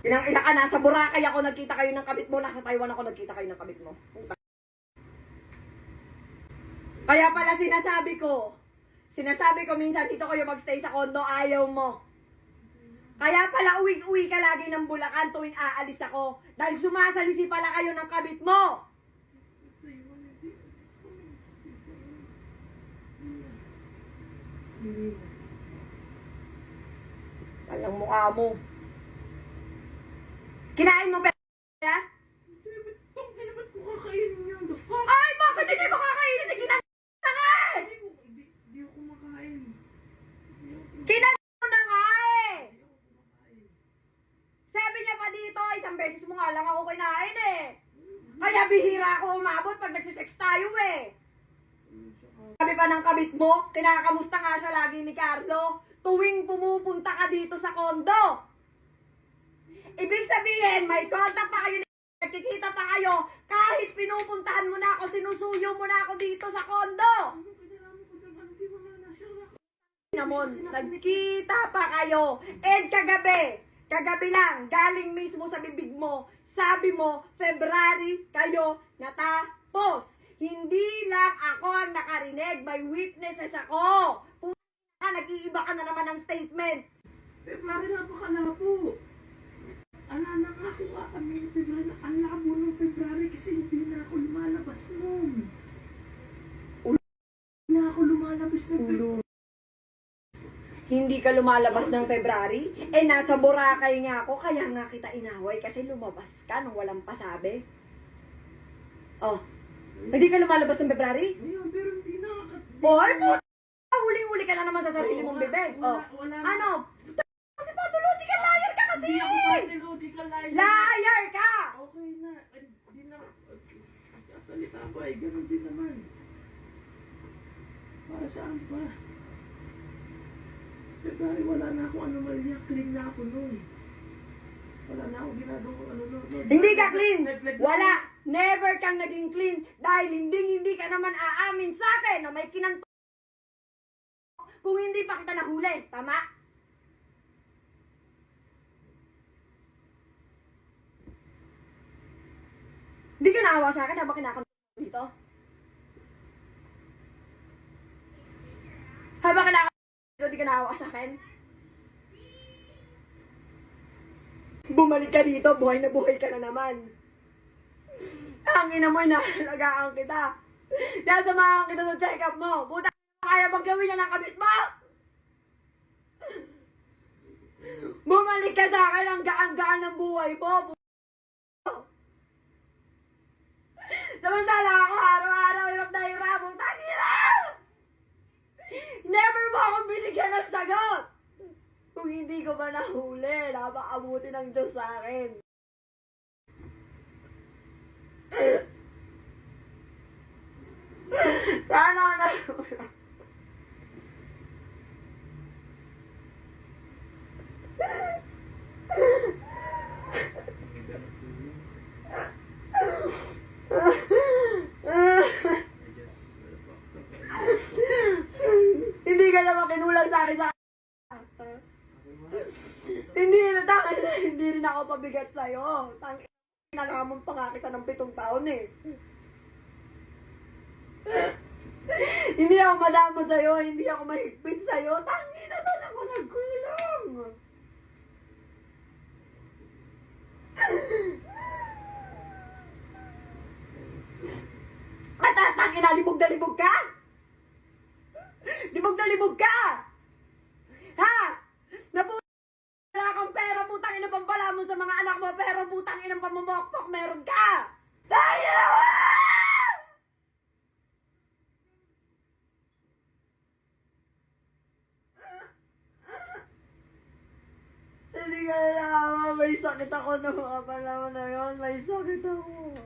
Inang ina ka, nasa Boracay ako nagkita kayo ng kabit mo, nasa Taiwan ako nagkita kayo ng kabit mo. Kaya pala sinasabi ko minsan dito kayo magstay sa kondo, ayaw mo. Kaya pala uwing-uwi ka lagi ng Bulacan tuwing aalis ako. Dahil sumasalisi pala kayo ng kabit mo. Walang mukha mo. Kinain mo ba? Ba't ko kakainin yun? The fuck? Ay, bakit hindi mo kakainin? Kinanta ka eh! Hindi ako kumakain. Kinanta mo na nga eh! Sabi niya pa dito, isang beses mo nga lang ako kinain eh. Kaya bihira ako umabot pag nagsisex tayo eh. Sabi pa ng kabit mo, kinakamusta nga siya lagi ni Carlo, tuwing pumupunta ka dito sa kondo. Ibig sabihin, may contact pa kayo, nagkikita pa kayo, kahit pinupuntahan mo na ako, sinusuyo mo na ako dito sa kondo. Namon, nagkita pa kayo. And kagabi lang, galing mismo sa bibig mo, sabi mo, February kayo natapos. Hindi lang ako ang nakarinig, may witnesses ako. Nag-iiba ka na naman ng statement. February napakala po. Alala nga ako kami ng February. Ang labo ng February kasi hindi na ako lumalabas noon. Hindi na ako lumalabas ng February. Hindi ka lumalabas ng February? Eh, nasa Boracay nga ako, kaya nga kita inaway kasi lumabas ka nung walang pasabi. Oh, hindi ka lumalabas ng February? Ngayon, pero hindi na. Boy, huling-huli ka na naman sa sarili mong bibig. Oh, ano? Kasi pathological liar ka kasi! Hindi ako pathological liar. Liar ka! Okay na. Hindi na. Salita ba eh, ganun din naman. Para saan ba? February, wala na akong anomalya. Clean na ako noon. Wala na akong ginagawa ano noon. Hindi ka clean! Wala! Never kang naging clean dahil hindi ka naman aamin sa akin na may kinanto kung hindi pa kita nahuli. Tama? Hindi ka naawa sa akin habang kinakanto dito? Habang kinakanto dito, hindi ka naawa sa akin? Bumalik ka dito, buhay na buhay ka na naman. Ang ina mo, nahalagaan kita. Sasamahan kita sa check-up mo. Puta, kaya bang gawin niya ng kabit mo? Bumalik ka sa akin, ang gaan-gaan ng buhay mo. Samantala ako, araw-araw, hirap na hirap. Tangina! Never mo akong binigyan ng sagot. Kung hindi ko ba nahuli, napakabuti ng Diyos sa akin. Sana na. Hindi ka naman kinulang sa akin sa hindi rin ako pabigat sa'yo. Nalaman pa nga kita ng 7 taon eh. Hindi ako madamo sa'yo, hindi ako mahigpit sa'yo. Tangina, saan ako nagkulang? At tangina, libog na libog ka? Libog na libog ka? Ha? Wala kang pera, putang ina pampala mo sa mga anak mo, pero putang ina pamumokpok, meron ka! Tayo naman! Hindi ka na, may sakit ako nung mga panahon na yun, may sakit ako.